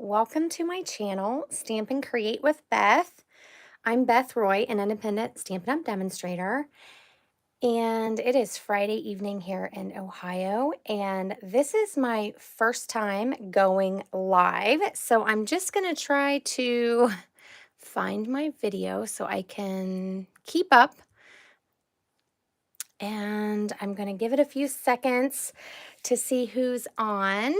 welcome to my channel, Stamp and Create with Beth. I'm Beth Roy, an independent Stampin' Up! Demonstrator, and it is Friday evening here in Ohio, and this is my first time going live, so I'm just going to try to find my video so I can keep up, and I'm going to give it a few seconds to see who's on.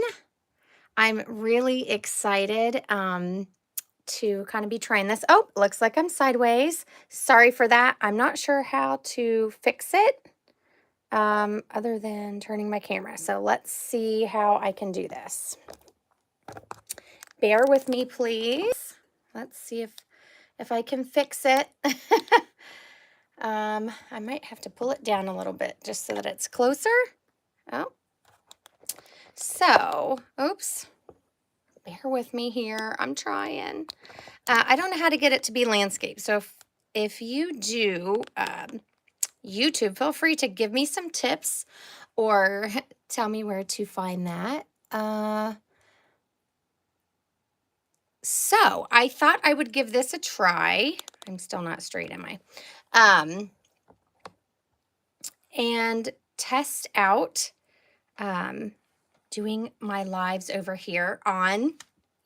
I'm really excited to kind of be trying this. Oh, looks like I'm sideways. Sorry for that. I'm not sure how to fix it other than turning my camera. So let's see how I can do this. Bear with me, please. Let's see if I can fix it. I might have to pull it down a little bit just so that it's closer. Oh, so, oops. Bear with me here. I'm trying. I don't know how to get it to be landscape. So if you do YouTube, feel free to give me some tips or tell me where to find that. So I thought I would give this a try. I'm still not straight, am I? And test out doing my lives over here on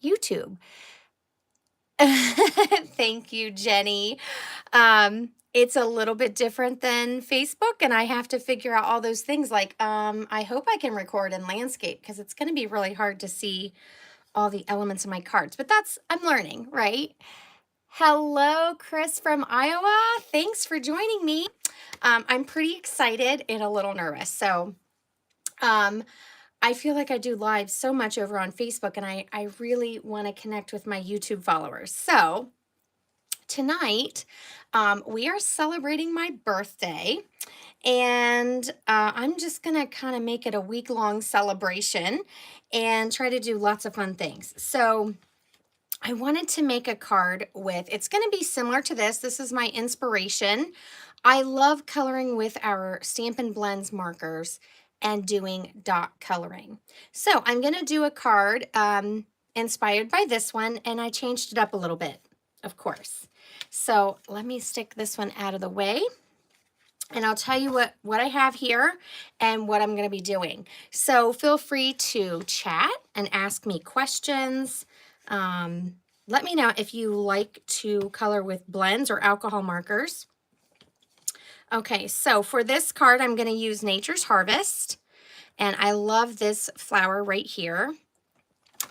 YouTube. Thank you, Jenny. It's a little bit different than Facebook, and I have to figure out all those things like, I hope I can record in landscape because it's going to be really hard to see all the elements of my cards, but I'm learning, right? Hello, Chris from Iowa. Thanks for joining me. I'm pretty excited and a little nervous. So, I feel like I do live so much over on Facebook, and I really want to connect with my YouTube followers. So tonight, we are celebrating my birthday, and I'm just going to kind of make it a week-long celebration and try to do lots of fun things. So I wanted to make a card with, it's going to be similar to this. This is my inspiration. I love coloring with our Stampin' Blends markers and doing dot coloring. So I'm going to do a card inspired by this one, and I changed it up a little bit, of course. So let me stick this one out of the way, and I'll tell you what I have here and what I'm going to be doing. So feel free to chat and ask me questions. Let me know if you like to color with blends or alcohol markers. Okay, so for this card, I'm going to use Nature's Harvest, and I love this flower right here.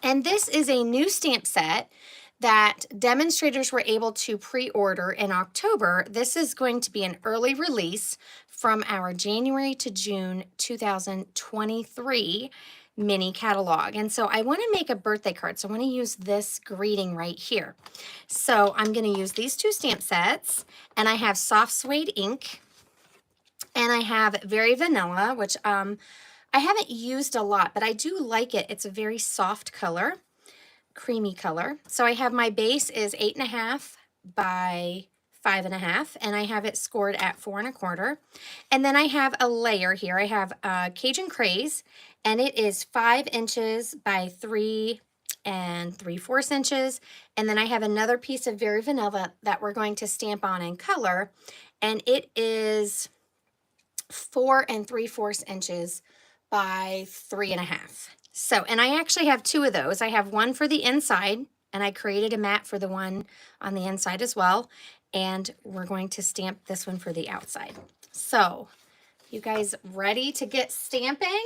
And this is a new stamp set that demonstrators were able to pre-order in October. This is going to be an early release from our January to June 2023 mini catalog. And so I want to make a birthday card. So I want to use this greeting right here. So I'm going to use these two stamp sets, and I have soft suede ink, and I have Very Vanilla, which I haven't used a lot, but I do like it. It's a very soft color, creamy color. So I have my base is 8.5 by 5.5, and I have it scored at 4 1/4. And then I have a layer here. I have Cajun Craze, and it is 5 inches by 3 3/4 inches. And then I have another piece of Very Vanilla that we're going to stamp on in color, and it is 4 3/4 inches by 3.5. So, and I actually have two of those. I have one for the inside, and I created a mat for the one on the inside as well. And we're going to stamp this one for the outside. So, you guys ready to get stamping?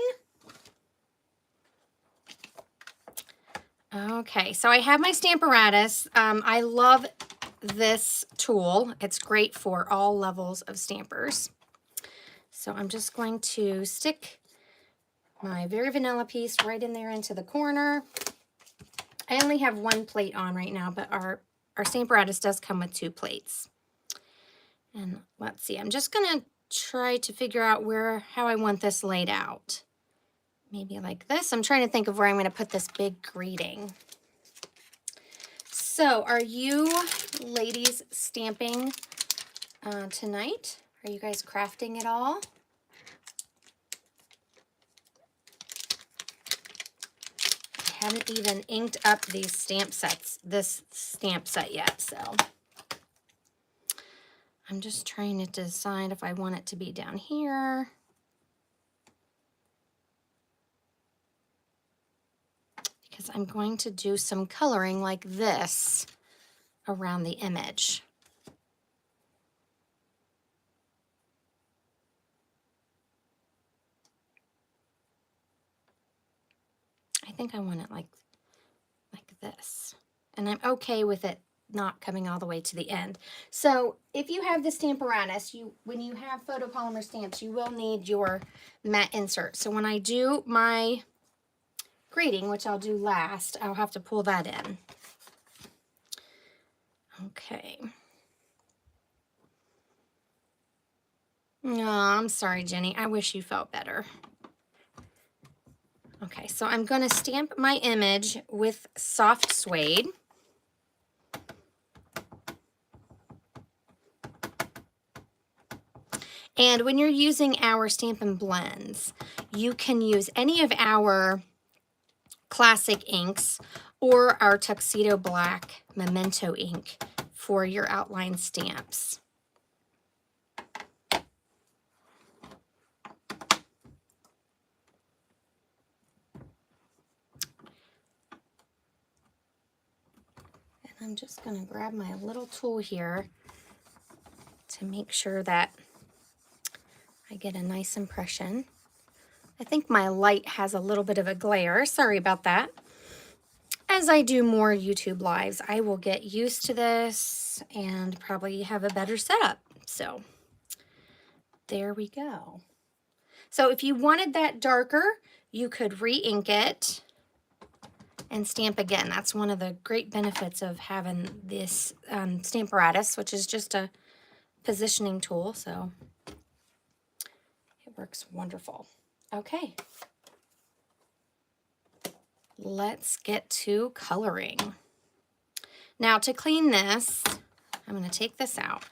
Okay, so I have my Stamparatus. I love this tool. It's great for all levels of stampers. So I'm just going to stick my Very Vanilla piece right in there into the corner. I only have one plate on right now, but our Stamparatus does come with 2 plates. And let's see, I'm just gonna try to figure out how I want this laid out. Maybe like this. I'm trying to think of where I'm gonna put this big greeting. So are you ladies stamping tonight? Are you guys crafting at all? haven't even inked up these stamp sets, this stamp set yet, so I'm just trying to decide if I want it to be down here. Because I'm going to do some coloring like this around the image. I think I want it like this. And I'm okay with it not coming all the way to the end. So if you have the Stamparatus, when you have photopolymer stamps, you will need your matte insert. So when I do my grading, which I'll do last, I'll have to pull that in. Okay. Oh, I'm sorry, Jenny. I wish you felt better. Okay, so I'm going to stamp my image with soft suede. And when you're using our Stampin' Blends, you can use any of our classic inks or our Tuxedo Black Memento ink for your outline stamps. And I'm just going to grab my little tool here to make sure that I get a nice impression. I think my light has a little bit of a glare. Sorry about that. As I do more YouTube lives, I will get used to this and probably have a better setup. So there we go. So if you wanted that darker, you could re-ink it and stamp again. That's one of the great benefits of having this Stamparatus, which is just a positioning tool. So it works wonderful. Okay. Let's get to coloring. Now to clean this, I'm going to take this out.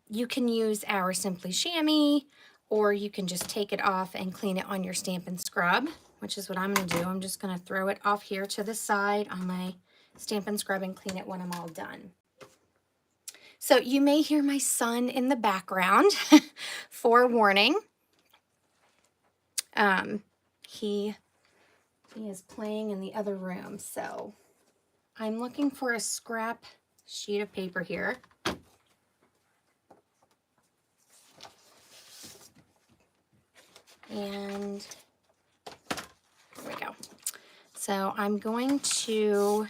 You can use our Simply Chamois, or you can just take it off and clean it on your Stampin' Scrub, which is what I'm going to do. I'm just going to throw it off here to the side on my Stampin' Scrub and clean it when I'm all done. So you may hear my son in the background, forewarning. He is playing in the other room, so I'm looking for a scrap sheet of paper here. And there we go. So I'm going to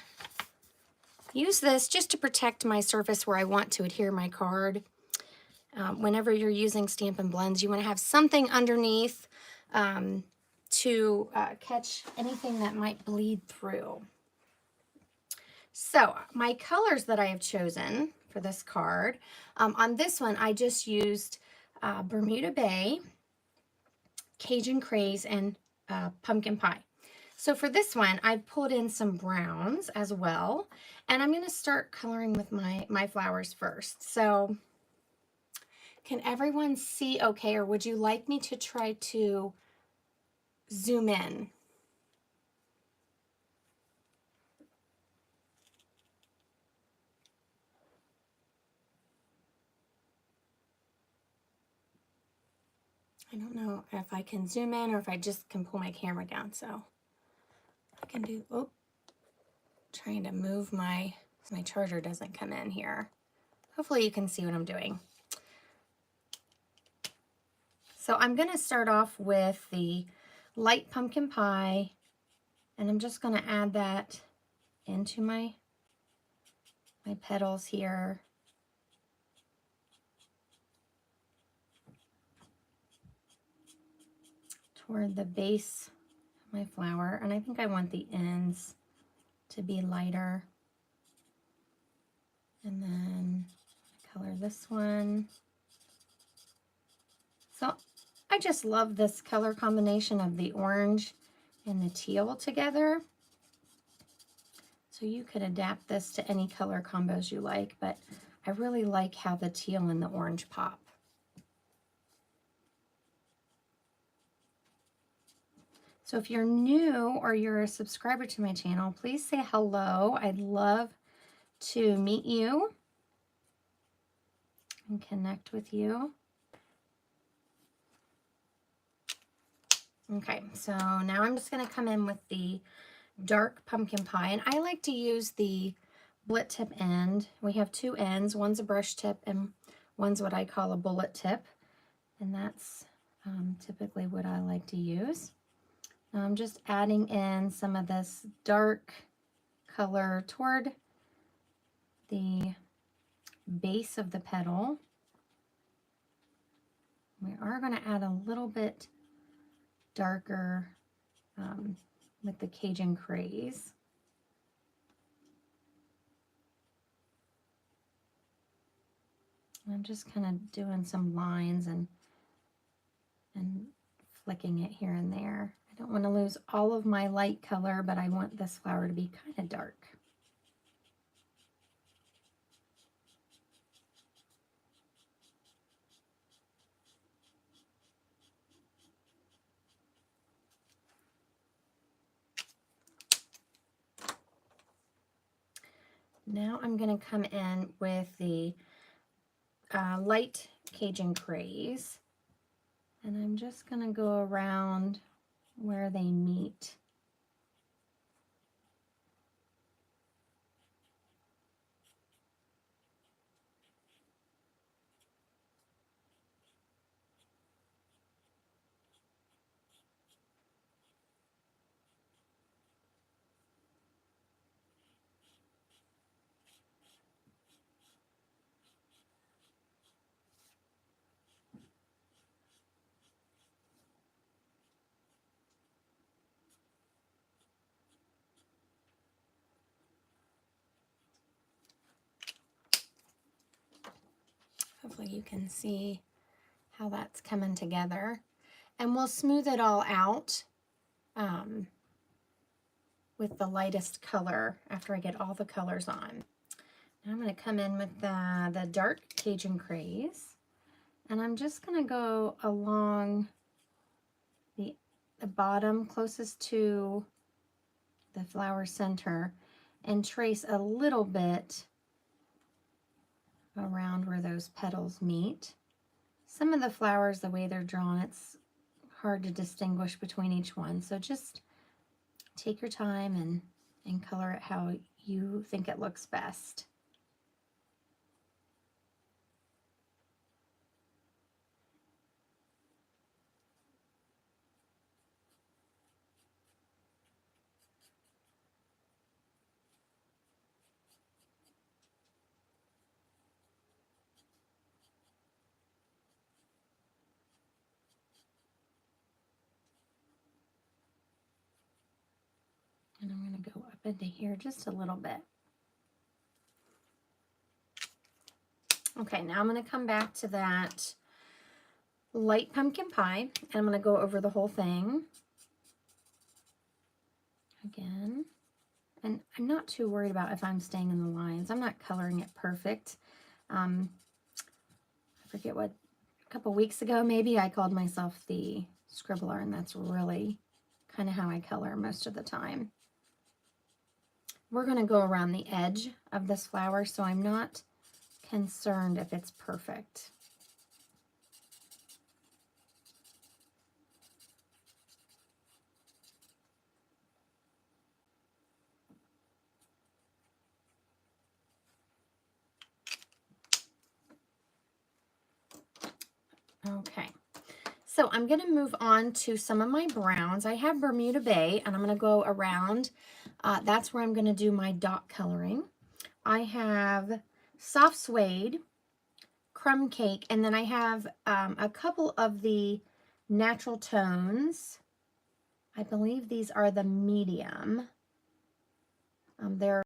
use this just to protect my surface where I want to adhere my card. Whenever you're using Stampin' Blends, you want to have something underneath to catch anything that might bleed through. So my colors that I have chosen for this card, on this one I just used Bermuda Bay, Cajun Craze, and Pumpkin Pie. So for this one, I pulled in some browns as well, and I'm going to start coloring with my flowers first. So can everyone see okay, or would you like me to try to zoom in? I don't know if I can zoom in or if I just can pull my camera down. So I can do, oh, trying to move my charger doesn't come in here. Hopefully you can see what I'm doing. So I'm going to start off with the light pumpkin pie, and I'm just going to add that into my petals here. Toward the base of my flower, and I think I want the ends to be lighter. And then color this one. So I just love this color combination of the orange and the teal together. So you could adapt this to any color combos you like, but I really like how the teal and the orange pop. So if you're new or you're a subscriber to my channel, please say hello. I'd love to meet you and connect with you. Okay, so now I'm just going to come in with the dark pumpkin pie, and I like to use the bullet tip end. We have two ends. One's a brush tip and one's what I call a bullet tip, and that's typically what I like to use. Now I'm just adding in some of this dark color toward the base of the petal. We are going to add a little bit darker with the Cajun Craze. I'm just kind of doing some lines and flicking it here and there. I don't want to lose all of my light color, but I want this flower to be kind of dark. Now I'm going to come in with the light Cajun Craze, and I'm just going to go around where they meet. Hopefully you can see how that's coming together. And we'll smooth it all out with the lightest color after I get all the colors on. Now I'm going to come in with the dark Cajun Craze, and I'm just going to go along the bottom closest to the flower center and trace a little bit around where those petals meet. Some of the flowers, the way they're drawn, it's hard to distinguish between each one, so just take your time and color it how you think it looks best. And I'm going to go up into here just a little bit. Okay, now I'm going to come back to that light pumpkin pie, and I'm going to go over the whole thing again. And I'm not too worried about if I'm staying in the lines. I'm not coloring it perfect. I forget what, a couple weeks ago maybe, I called myself the scribbler, and that's really kind of how I color most of the time. We're going to go around the edge of this flower, so I'm not concerned if it's perfect. Okay, so I'm going to move on to some of my browns. I have Bermuda Bay, and I'm going to go around. That's where I'm going to do my dot coloring. I have Soft Suede, Crumb Cake, and then I have a couple of the Natural Tones. I believe these are the medium. The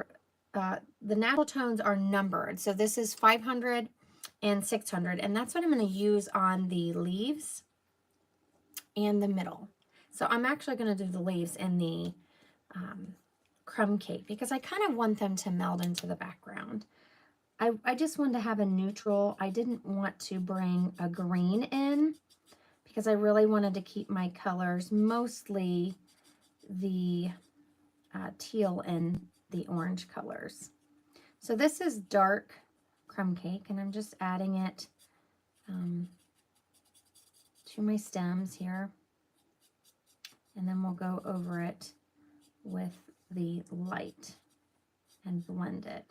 Natural Tones are numbered, so this is 500 and 600, and that's what I'm going to use on the leaves and the middle. So I'm actually going to do the leaves in the Crumb Cake because I kind of want them to meld into the background. I just wanted to have a neutral. I didn't want to bring a green in because I really wanted to keep my colors mostly the teal and the orange colors. So this is dark crumb cake, and I'm just adding it to my stems here. And then we'll go over it with the light and blend it.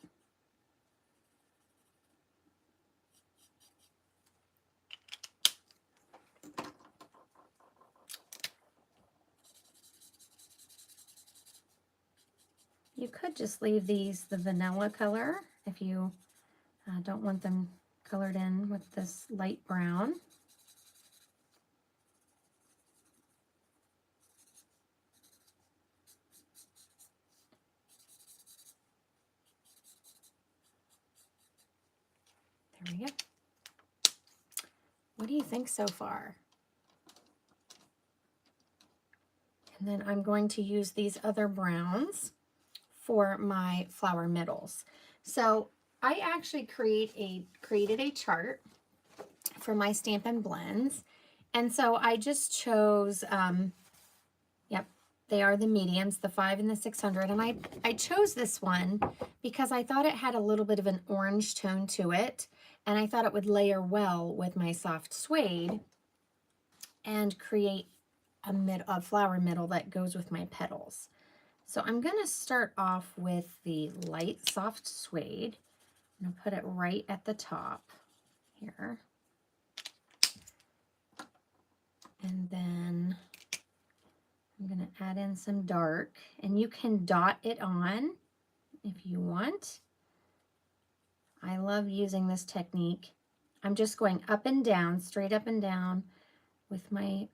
You could just leave these the vanilla color if you don't want them colored in with this light brown. There we go. What do you think so far? And then I'm going to use these other browns for my flower middles. So I actually created a chart for my Stampin' Blends. And so I just chose, yep, they are the mediums, the 5 and the 600. And I chose this one because I thought it had a little bit of an orange tone to it. And I thought it would layer well with my soft suede and create a flower middle that goes with my petals. So I'm going to start off with the light soft suede. I'm going to put it right at the top here. And then I'm going to add in some dark, and you can dot it on if you want. I love using this technique. I'm just going up and down, straight up and down with my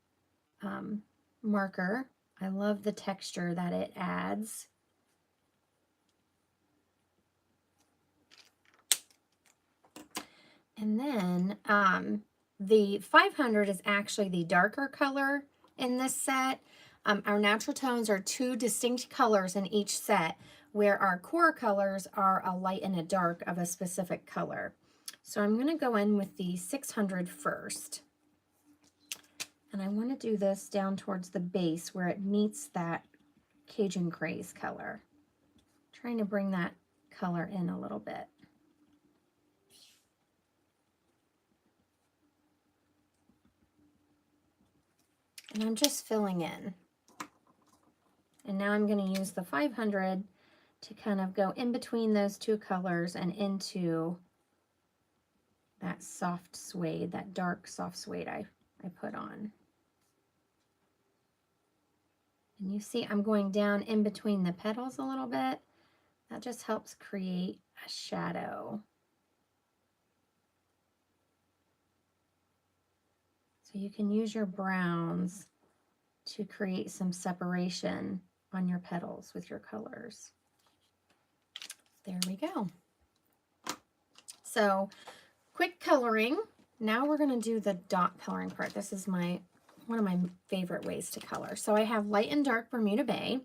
marker. I love the texture that it adds. And then the 500 is actually the darker color in this set. Our natural tones are 2 distinct colors in each set, where our core colors are a light and a dark of a specific color. So I'm going to go in with the 600 first. And I want to do this down towards the base where it meets that Cajun Craze color. Trying to bring that color in a little bit. And I'm just filling in. And now I'm going to use the 500 to kind of go in between those 2 colors and into that soft suede, that dark soft suede I put on. And you see I'm going down in between the petals a little bit. That just helps create a shadow. So you can use your browns to create some separation on your petals with your colors. There we go. So quick coloring. Now we're going to do the dot coloring part. This is one of my favorite ways to color. So I have light and dark Bermuda Bay,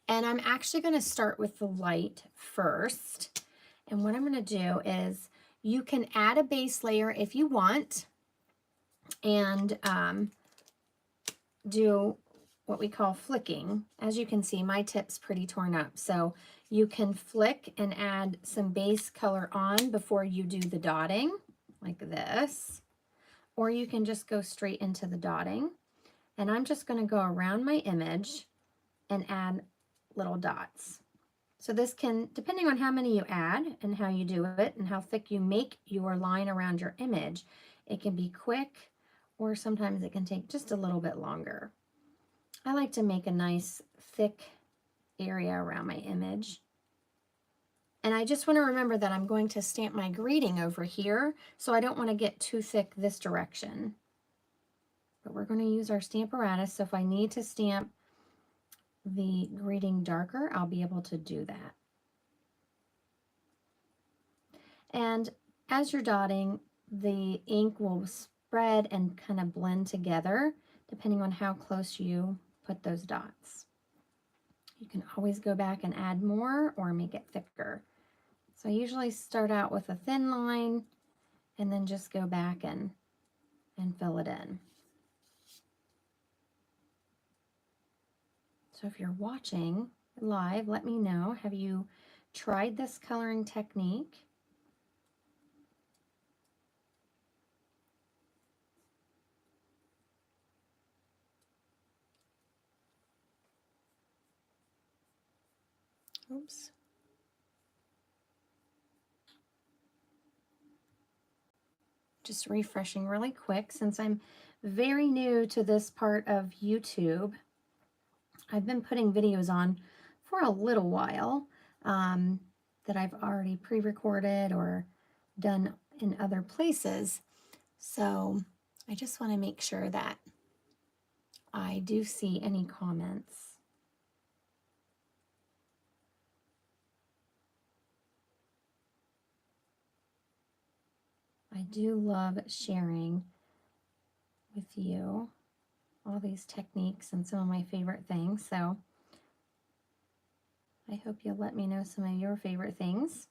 and I'm actually going to start with the light first. And what I'm going to do is you can add a base layer if you want, and do what we call flicking. As you can see, my tip's pretty torn up. So you can flick and add some base color on before you do the dotting, like this. Or you can just go straight into the dotting. And I'm just going to go around my image and add little dots. So this can, depending on how many you add and how you do it and how thick you make your line around your image, it can be quick, or sometimes it can take just a little bit longer. I like to make a nice thick area around my image. And I just want to remember that I'm going to stamp my greeting over here, so I don't want to get too thick this direction. But we're going to use our Stamparatus, so if I need to stamp the greeting darker, I'll be able to do that. And as you're dotting, the ink will spread and kind of blend together depending on how close you put those dots. You can always go back and add more or make it thicker. So I usually start out with a thin line and then just go back and fill it in. So if you're watching live, let me know. Have you tried this coloring technique? Oops. Just refreshing really quick since I'm very new to this part of YouTube. I've been putting videos on for a little while that I've already pre-recorded or done in other places. So I just want to make sure that I do see any comments. I do love sharing with you all these techniques and some of my favorite things. So I hope you'll let me know some of your favorite things.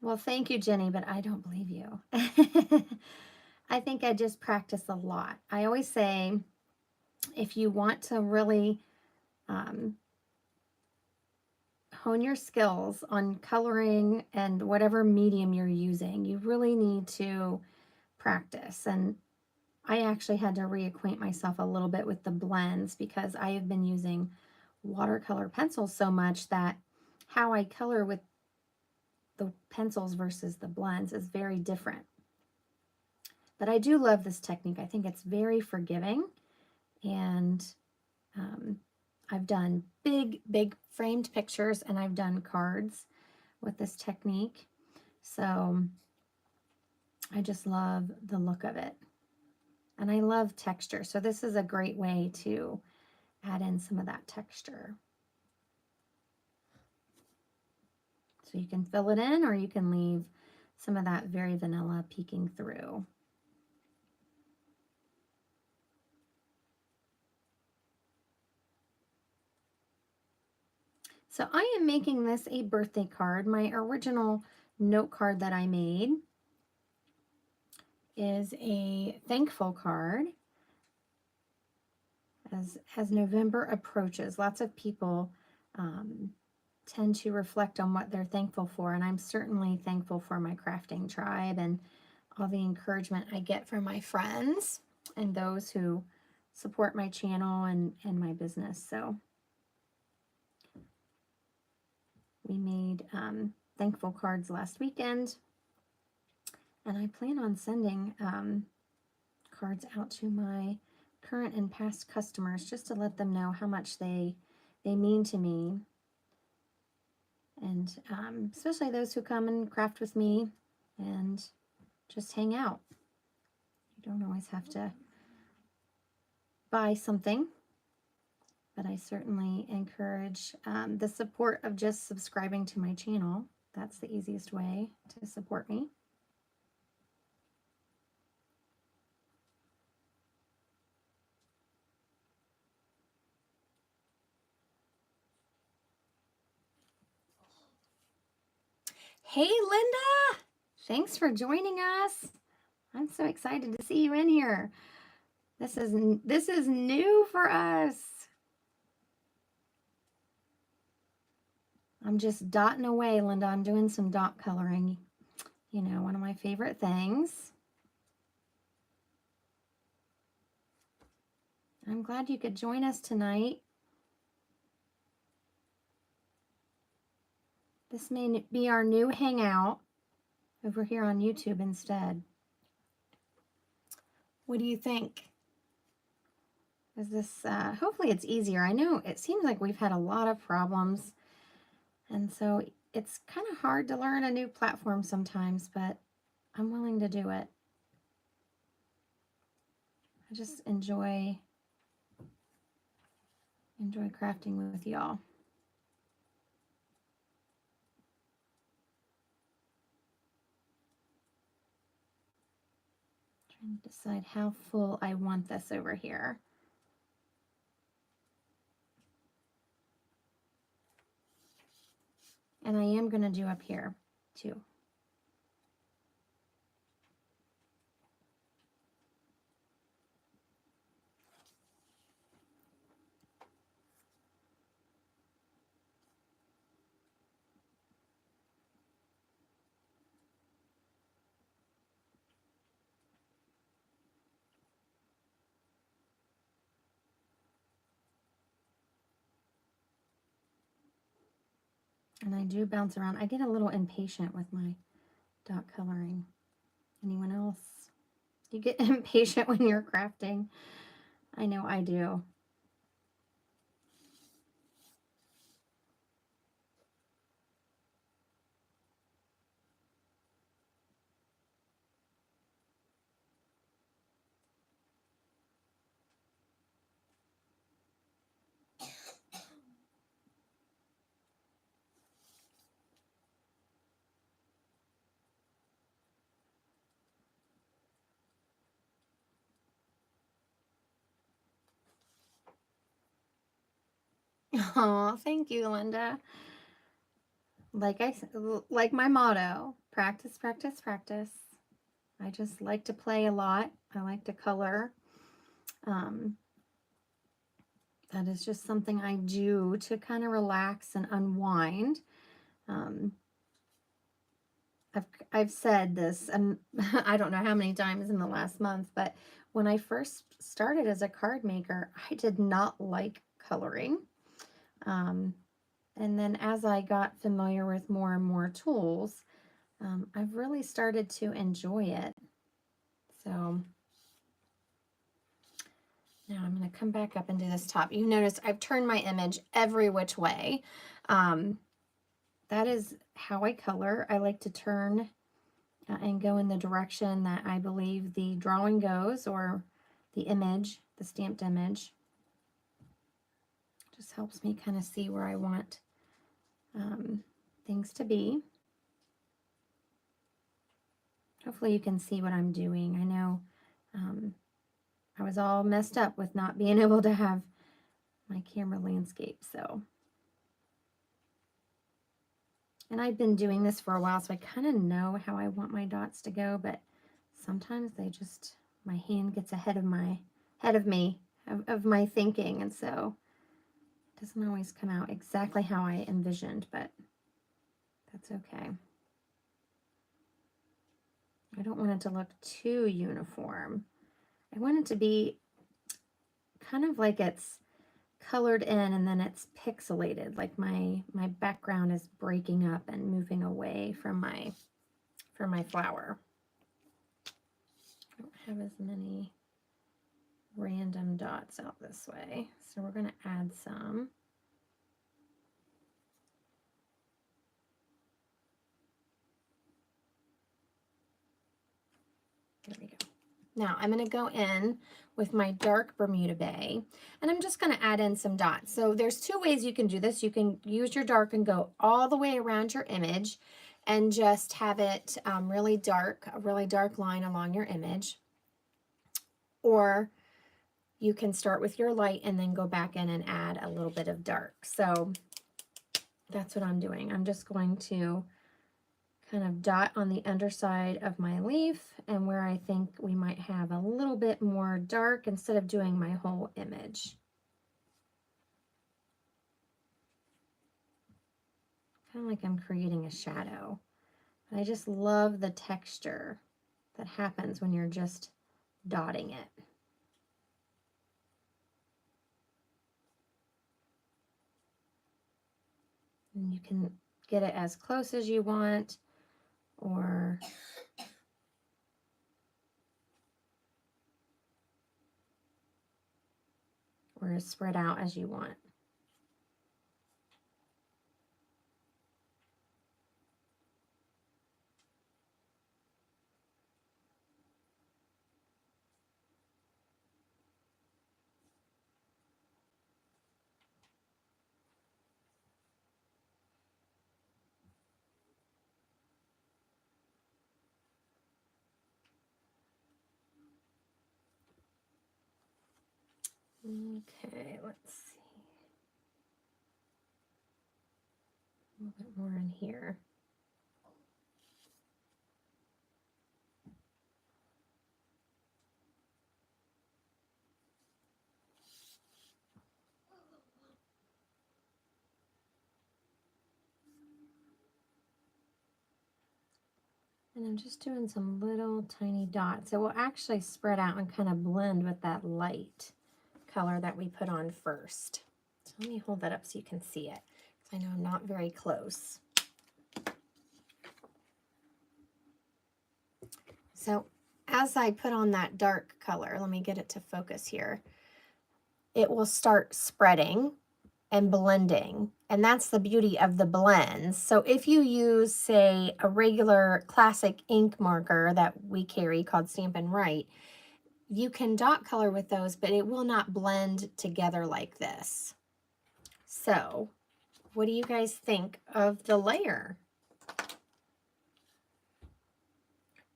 Well, thank you, Jenny, but I don't believe you. I think I just practice a lot. I always say, if you want to really hone your skills on coloring and whatever medium you're using, you really need to practice. And I actually had to reacquaint myself a little bit with the blends because I have been using watercolor pencils so much that how I color with the pencils versus the blends is very different. But I do love this technique. I think it's very forgiving, and I've done big framed pictures, and I've done cards with this technique. So I just love the look of it. And I love texture. So this is a great way to add in some of that texture. So you can fill it in, or you can leave some of that very vanilla peeking through. So I am making this a birthday card. My original note card that I made is a thankful card. As November approaches, lots of people tend to reflect on what they're thankful for, and I'm certainly thankful for my crafting tribe and all the encouragement I get from my friends and those who support my channel and my business. So we made thankful cards last weekend, and I plan on sending cards out to my current and past customers just to let them know how much they mean to me, and especially those who come and craft with me and just hang out. You don't always have to buy something, but I certainly encourage the support of just subscribing to my channel. That's the easiest way to support me. Hey, Linda! Thanks for joining us. I'm so excited to see you in here. This is new for us. I'm just dotting away, Linda. I'm doing some dot coloring. You know, one of my favorite things. I'm glad you could join us tonight. This may be our new hangout over here on YouTube instead. What do you think? Is this, hopefully it's easier. I know it seems like we've had a lot of problems, and so it's kind of hard to learn a new platform sometimes, but I'm willing to do it. I just enjoy crafting with y'all. Trying to decide how full I want this over here. And I am going to do up here too. And I do bounce around. I get a little impatient with my dot coloring. Anyone else? You get impatient when you're crafting? I know I do. Oh, thank you, Linda. Like I said, like my motto, practice, practice, practice. I just like to play a lot. I like to color. That is just something I do to kind of relax and unwind. Um, I've said this, I don't know how many times in the last month, but when I first started as a card maker, I did not like coloring. And then as I got familiar with more and more tools, I've really started to enjoy it. So now I'm going to come back up and do this top. You notice I've turned my image every which way. That is how I color. I like to turn and go in the direction that I believe the drawing goes, or the image, the stamped image. Just helps me kind of see where I want things to be. Hopefully you can see what I'm doing. I know I was all messed up with not being able to have my camera landscape, so. And I've been doing this for a while, so I kind of know how I want my dots to go, but sometimes they just, my hand gets ahead of my, of my thinking, and so it doesn't always come out exactly how I envisioned, but that's okay. I don't want it to look too uniform. I want it to be kind of like it's colored in and then it's pixelated, like my background is breaking up and moving away from my flower. I don't have as many random dots out this way, so we're going to add some. There we go. Now I'm going to go in with my dark Bermuda Bay, and I'm just going to add in some dots. So there's two ways you can do this. You can use your dark and go all the way around your image and just have it really dark, a really dark line along your image. Or you can start with your light and then go back in and add a little bit of dark. So that's what I'm doing. I'm just going to kind of dot on the underside of my leaf and where I think we might have a little bit more dark instead of doing my whole image. Kind of like I'm creating a shadow. But I just love the texture that happens when you're just dotting it. And you can get it as close as you want, or as spread out as you want. Okay, let's see. A little bit more in here. And I'm just doing some little tiny dots. It will actually spread out and kind of blend with that light color that we put on first. So let me hold that up so you can see it. I know I'm not very close. So as I put on that dark color, let me get it to focus here, it will start spreading and blending. And that's the beauty of the blends. So if you use, say, a regular classic ink marker that we carry called Stampin' Write, you can dot color with those, but it will not blend together like this. So what do you guys think of the layer?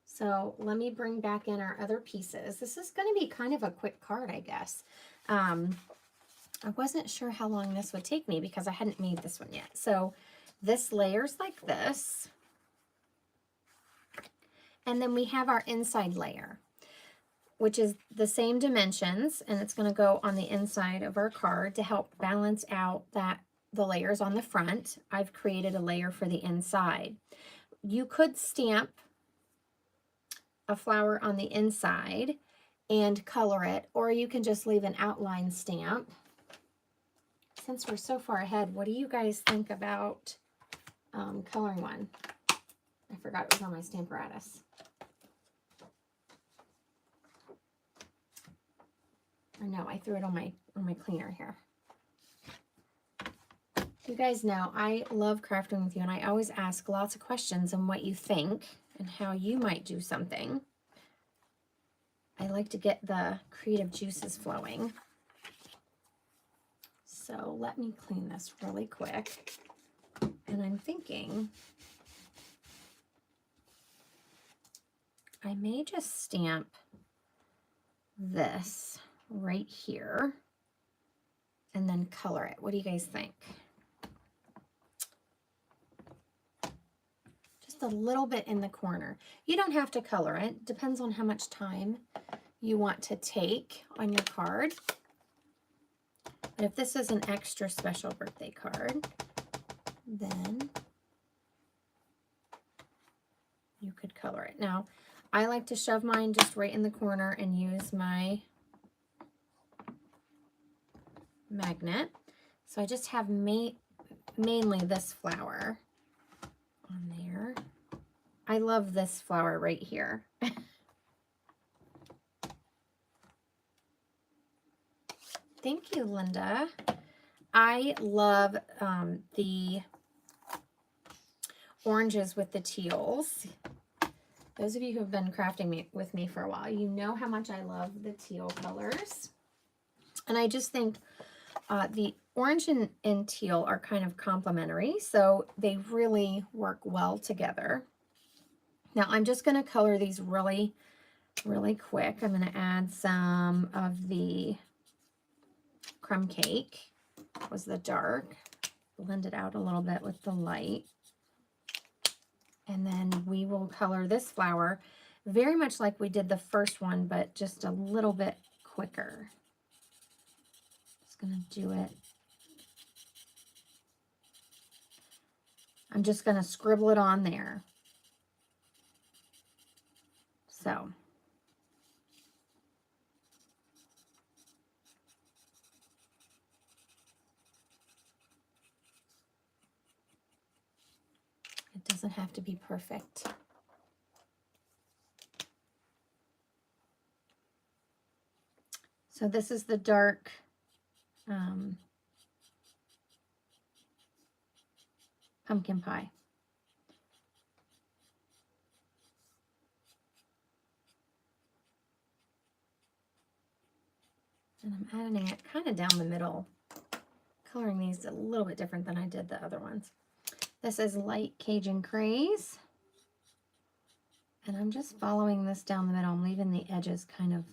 So let me bring back in our other pieces. This is going to be kind of a quick card, I guess. I wasn't sure how long this would take me because I hadn't made this one yet. So this layer's like this. And then we have our inside layer, which is the same dimensions, and it's going to go on the inside of our card to help balance out the layers on the front. I've created a layer for the inside. You could stamp a flower on the inside and color it, or you can just leave an outline stamp. Since we're so far ahead, what do you guys think about coloring one? I forgot it was on my Stamparatus. Or no, I threw it on my cleaner here. You guys know I love crafting with you, and I always ask lots of questions on what you think and how you might do something. I like to get the creative juices flowing. So let me clean this really quick. And I'm thinking I may just stamp this right here and then color it. What do you guys think? Just a little bit in the corner. You don't have to color it. Depends on how much time you want to take on your card. But if this is an extra special birthday card, then you could color it. Now, I like to shove mine just right in the corner and use my magnet. So I just have mainly this flower on there. I love this flower right here. Thank you, Linda. I love the oranges with the teals. Those of you who have been crafting with me for a while, you know how much I love the teal colors. And I just think the orange and teal are kind of complementary, so they really work well together. Now I'm just going to color these really, really quick. I'm going to add some of the Crumb Cake. Was the dark. Blend it out a little bit with the light. And then we will color this flower very much like we did the first one, but just a little bit quicker. Just going to do it. I'm just going to scribble it on there. So. It doesn't have to be perfect. So this is the dark pumpkin pie. And I'm adding it kind of down the middle, coloring these a little bit different than I did the other ones. This is light Cajun Craze. And I'm just following this down the middle. I'm leaving the edges kind of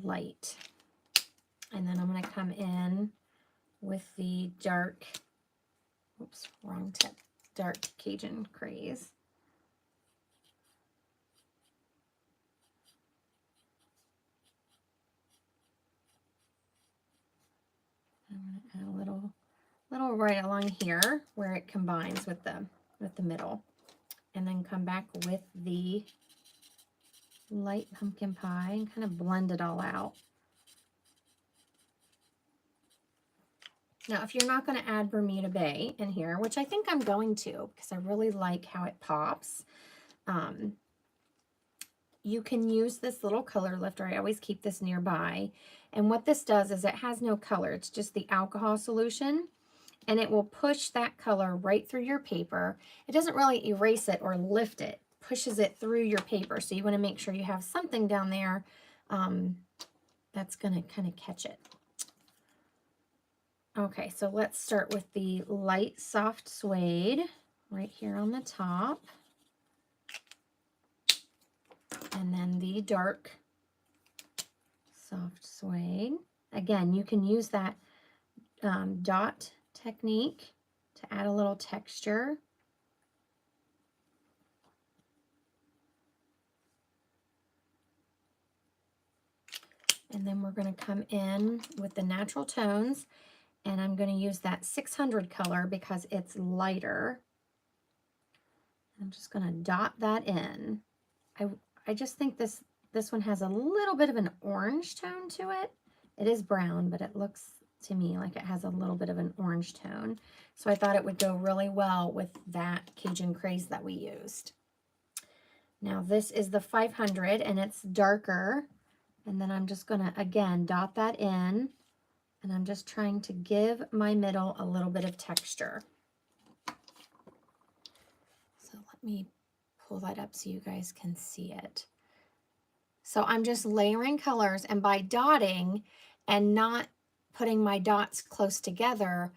light. And then I'm going to come in with the dark, oops, wrong tip, dark Cajun Craze. I'm going to add a little right along here where it combines with the middle. And then come back with the light pumpkin pie and kind of blend it all out. Now, if you're not going to add Bermuda Bay in here, which I think I'm going to because I really like how it pops, you can use this little color lifter. I always keep this nearby. And what this does is it has no color. It's just the alcohol solution. And it will push that color right through your paper. It doesn't really erase it or lift it. Pushes it through your paper. So you want to make sure you have something down there that's going to kind of catch it. Okay, so let's start with the light soft suede right here on the top. And then the dark soft suede. Again, you can use that dot technique to add a little texture. And then we're going to come in with the natural tones, and I'm going to use that 600 color because it's lighter. I'm just going to dot that in. I just think this one has a little bit of an orange tone to it. It is brown, but it looks to me like it has a little bit of an orange tone. So I thought it would go really well with that Cajun Craze that we used. Now this is the 500 and it's darker. And then I'm just going to, again, dot that in. And I'm just trying to give my middle a little bit of texture. So let me pull that up so you guys can see it. So I'm just layering colors, and by dotting and not putting my dots close together,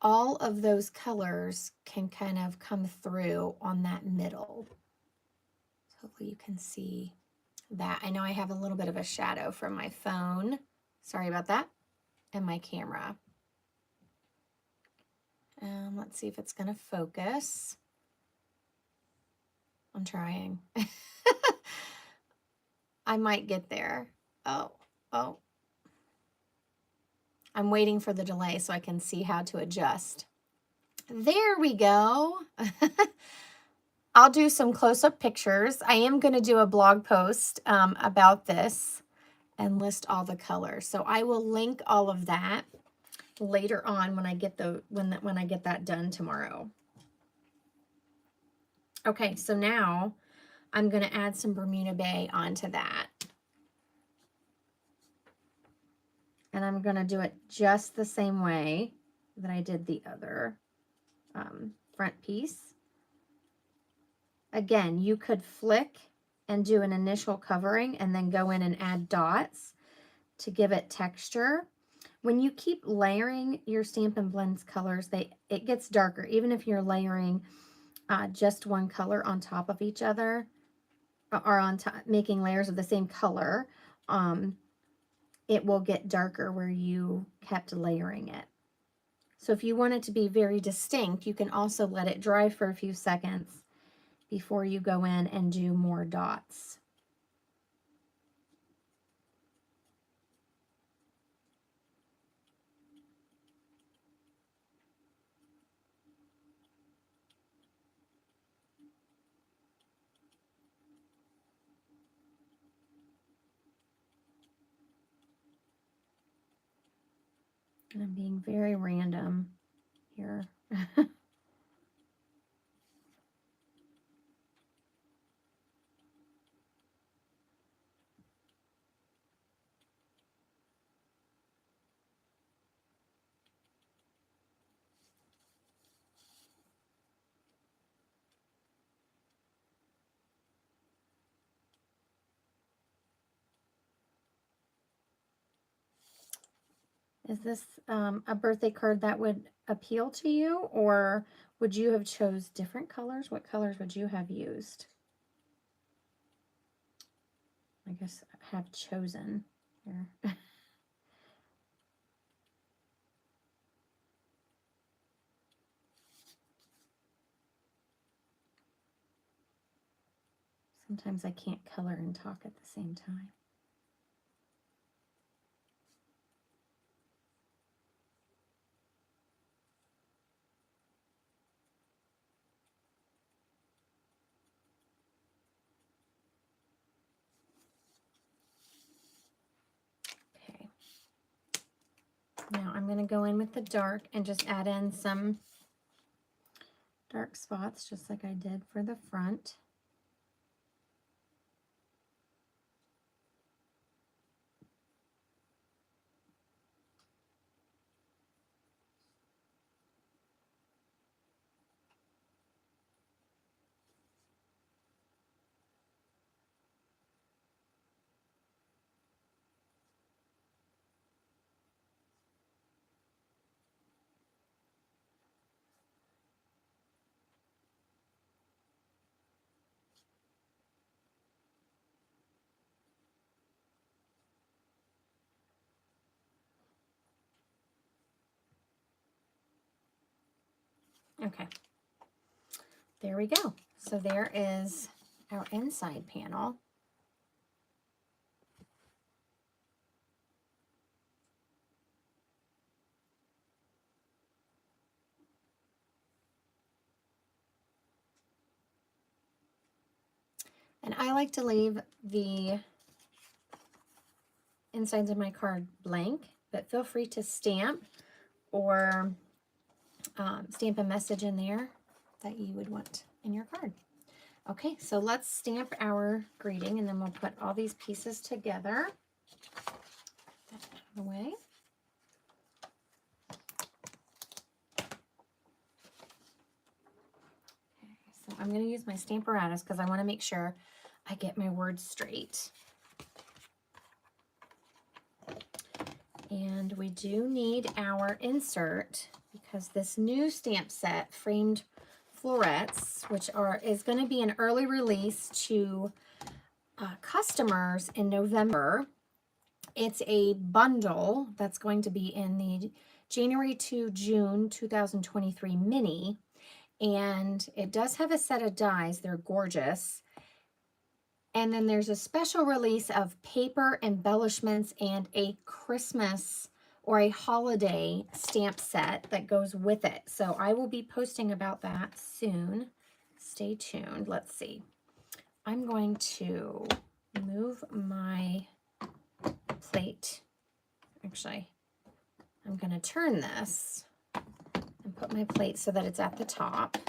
all of those colors can kind of come through on that middle. So hopefully you can see that. I know I have a little bit of a shadow from my phone. Sorry about that. And my camera. Let's see if it's going to focus. I'm trying. I might get there. Oh. I'm waiting for the delay so I can see how to adjust. There we go. I'll do some close-up pictures. I am going to do a blog post about this and list all the colors. So I will link all of that later on when I get when I get that done tomorrow. Okay, so now I'm going to add some Bermuda Bay onto that. And I'm going to do it just the same way that I did the other front piece. Again, you could flick and do an initial covering and then go in and add dots to give it texture. When you keep layering your Stampin' Blends colors, it gets darker. Even if you're layering just one color on top of each other, or on top, making layers of the same color, it will get darker where you kept layering it. So if you want it to be very distinct, you can also let it dry for a few seconds before you go in and do more dots. And I'm being very random here. Is this a birthday card that would appeal to you, or would you have chose different colors? What colors would you have used? I guess have chosen here. Sometimes I can't color and talk at the same time. Now I'm going to go in with the dark and just add in some dark spots, just like I did for the front. Okay, there we go. So there is our inside panel. And I like to leave the insides of my card blank, but feel free to stamp or stamp a message in there that you would want in your card. Okay, so let's stamp our greeting, and then we'll put all these pieces together. Put that out of the way. Okay, so I'm going to use my Stamparatus because I want to make sure I get my words straight. And we do need our insert because this new stamp set, Framed Florets, which is going to be an early release to customers in November. It's a bundle that's going to be in the January to June 2023 mini, and it does have a set of dies. They're gorgeous. And then there's a special release of paper embellishments and a Christmas or a holiday stamp set that goes with it. So I will be posting about that soon. Stay tuned. Let's see. I'm going to move my plate. Actually, I'm going to turn this and put my plate so that it's at the top,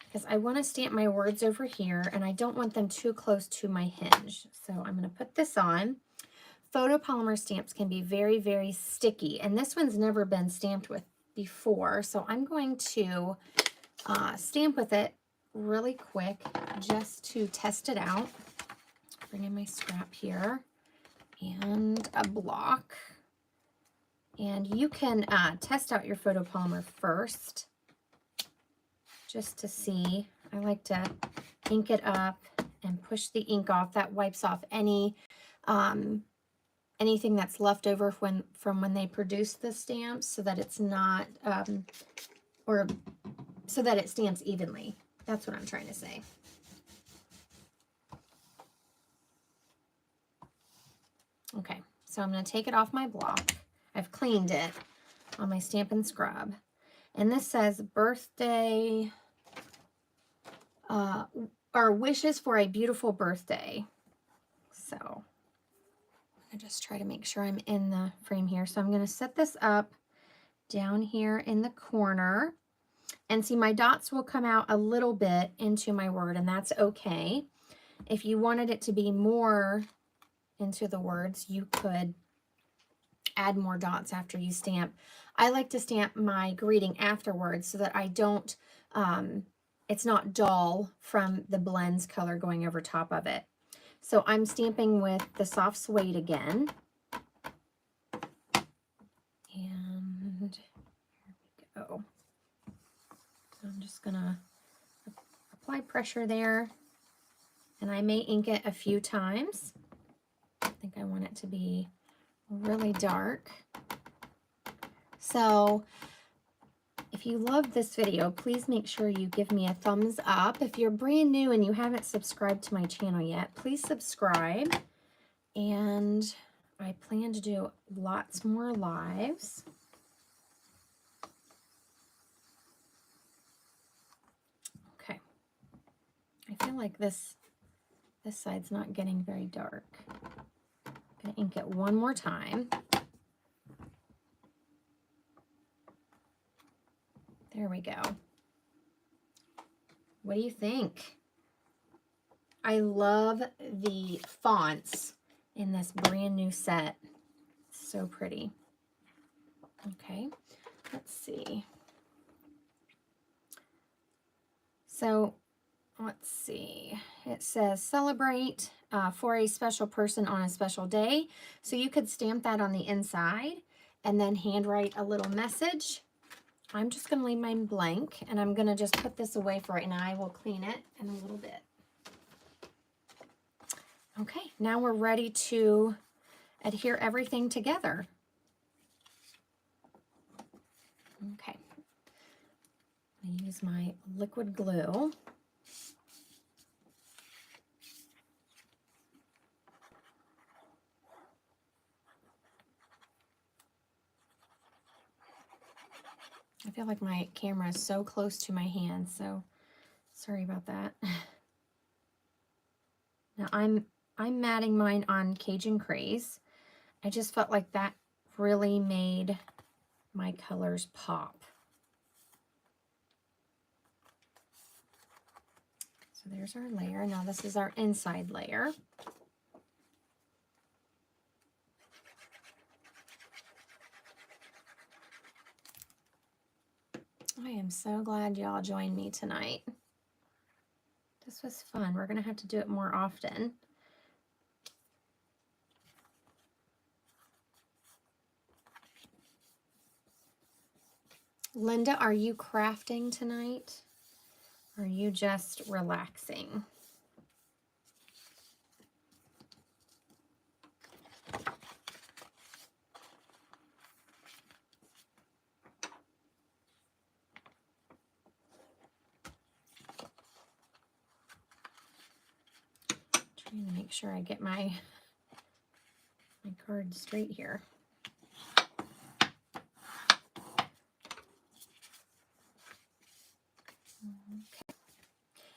because I want to stamp my words over here and I don't want them too close to my hinge. So I'm going to put this on. Photopolymer stamps can be very, very sticky, and this one's never been stamped with before. So I'm going to stamp with it really quick just to test it out. Bring in my scrap here and a block. And you can test out your photopolymer first, just to see. I like to ink it up and push the ink off. That wipes off any anything that's left over from when they produce the stamps, so that it's not or so that it stamps evenly. That's what I'm trying to say. Okay, so I'm going to take it off my block. I've cleaned it on my Stampin' Scrub, and this says birthday. Our wishes for a beautiful birthday. So I just try to make sure I'm in the frame here. So I'm going to set this up down here in the corner, and see, my dots will come out a little bit into my word, and that's okay. If you wanted it to be more into the words, you could add more dots after you stamp. I like to stamp my greeting afterwards so that I don't it's not dull from the blends color going over top of it. So I'm stamping with the soft suede again. And here we go. So I'm just gonna apply pressure there, and I may ink it a few times. I think I want it to be really dark. So if you loved this video, please make sure you give me a thumbs up. If you're brand new and you haven't subscribed to my channel yet, please subscribe. And I plan to do lots more lives. Okay. I feel like this side's not getting very dark. I'm going to ink it one more time. There we go. What do you think? I love the fonts in this brand new set. So pretty. Okay, let's see. So let's see. It says celebrate for a special person on a special day. So you could stamp that on the inside and then handwrite a little message. I'm just going to leave mine blank, and I'm going to just put this away for right now. I will clean it in a little bit. Okay, now we're ready to adhere everything together. Okay, I'm going to use my liquid glue. I feel like my camera is so close to my hand, so sorry about that. Now I'm matting mine on Cajun Craze. I just felt like that really made my colors pop. So there's our layer. Now this is our inside layer. I am so glad y'all joined me tonight. This was fun. We're going to have to do it more often. Linda, are you crafting tonight? Or are you just relaxing? Trying to make sure I get my card straight here. Okay.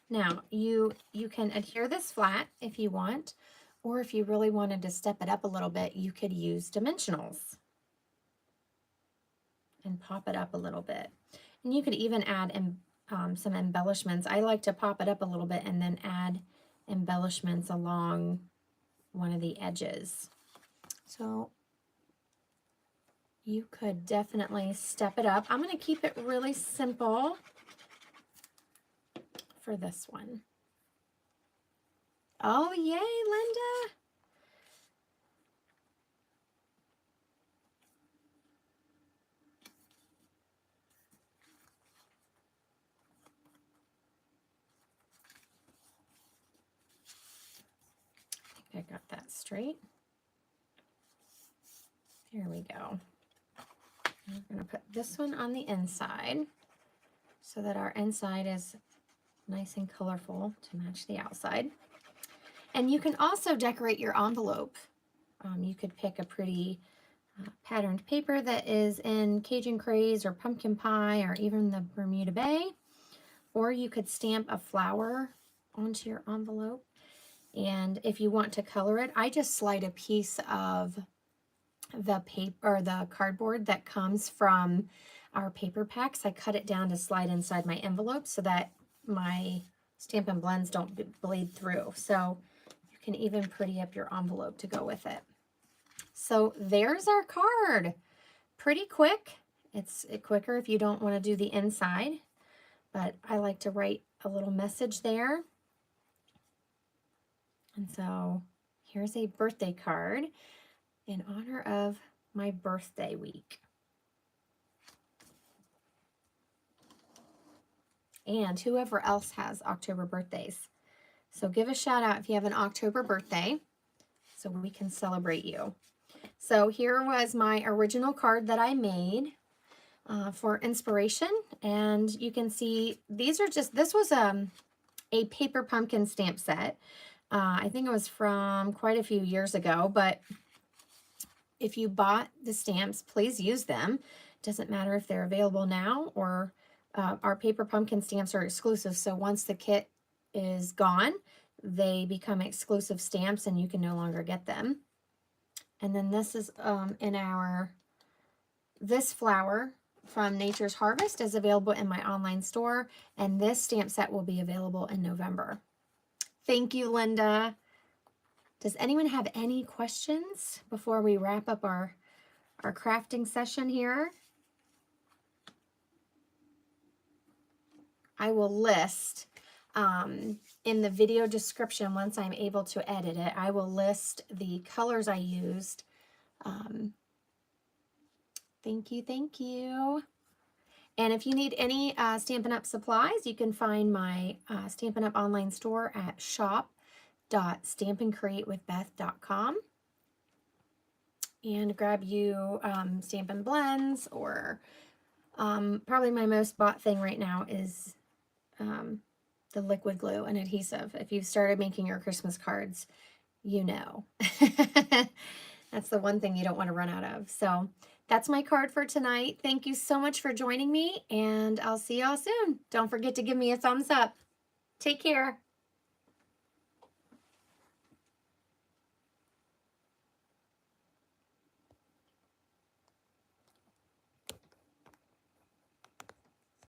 Now you can adhere this flat if you want, or if you really wanted to step it up a little bit, you could use dimensionals and pop it up a little bit. And you could even add some embellishments. I like to pop it up a little bit and then add embellishments along one of the edges. So you could definitely step it up. I'm going to keep it really simple for this one. Oh, yay, Linda. I think I got that straight. There we go. I'm going to put this one on the inside so that our inside is nice and colorful to match the outside. And you can also decorate your envelope. You could pick a pretty patterned paper that is in Cajun Craze or pumpkin pie or even the Bermuda Bay, or you could stamp a flower onto your envelope. And if you want to color it, I just slide a piece of the paper or the cardboard that comes from our paper packs. I cut it down to slide inside my envelope so that my Stampin' Blends don't bleed through. So you can even pretty up your envelope to go with it. So there's our card. Pretty quick. It's quicker if you don't want to do the inside, but I like to write a little message there. And so here's a birthday card in honor of my birthday week. And whoever else has October birthdays. So give a shout out if you have an October birthday so we can celebrate you. So here was my original card that I made for inspiration. And you can see these are just, this was a paper pumpkin stamp set. I think it was from quite a few years ago, but if you bought the stamps, please use them. Doesn't matter if they're available now or our paper pumpkin stamps are exclusive. So once the kit is gone, they become exclusive stamps and you can no longer get them. And then this is in this flower from Nature's Harvest is available in my online store, and this stamp set will be available in November. Thank you, Linda. Does anyone have any questions before we wrap up our crafting session here? I will list in the video description, once I'm able to edit it, I will list the colors I used. Thank you, thank you. And if you need any Stampin' Up! Supplies, you can find my Stampin' Up! Online store at shop.stampincreatewithbeth.com and grab you Stampin' Blends, or probably my most bought thing right now is the liquid glue and adhesive. If you've started making your Christmas cards, you know. That's the one thing you don't want to run out of. So that's my card for tonight. Thank you so much for joining me, and I'll see y'all soon. Don't forget to give me a thumbs up. Take care.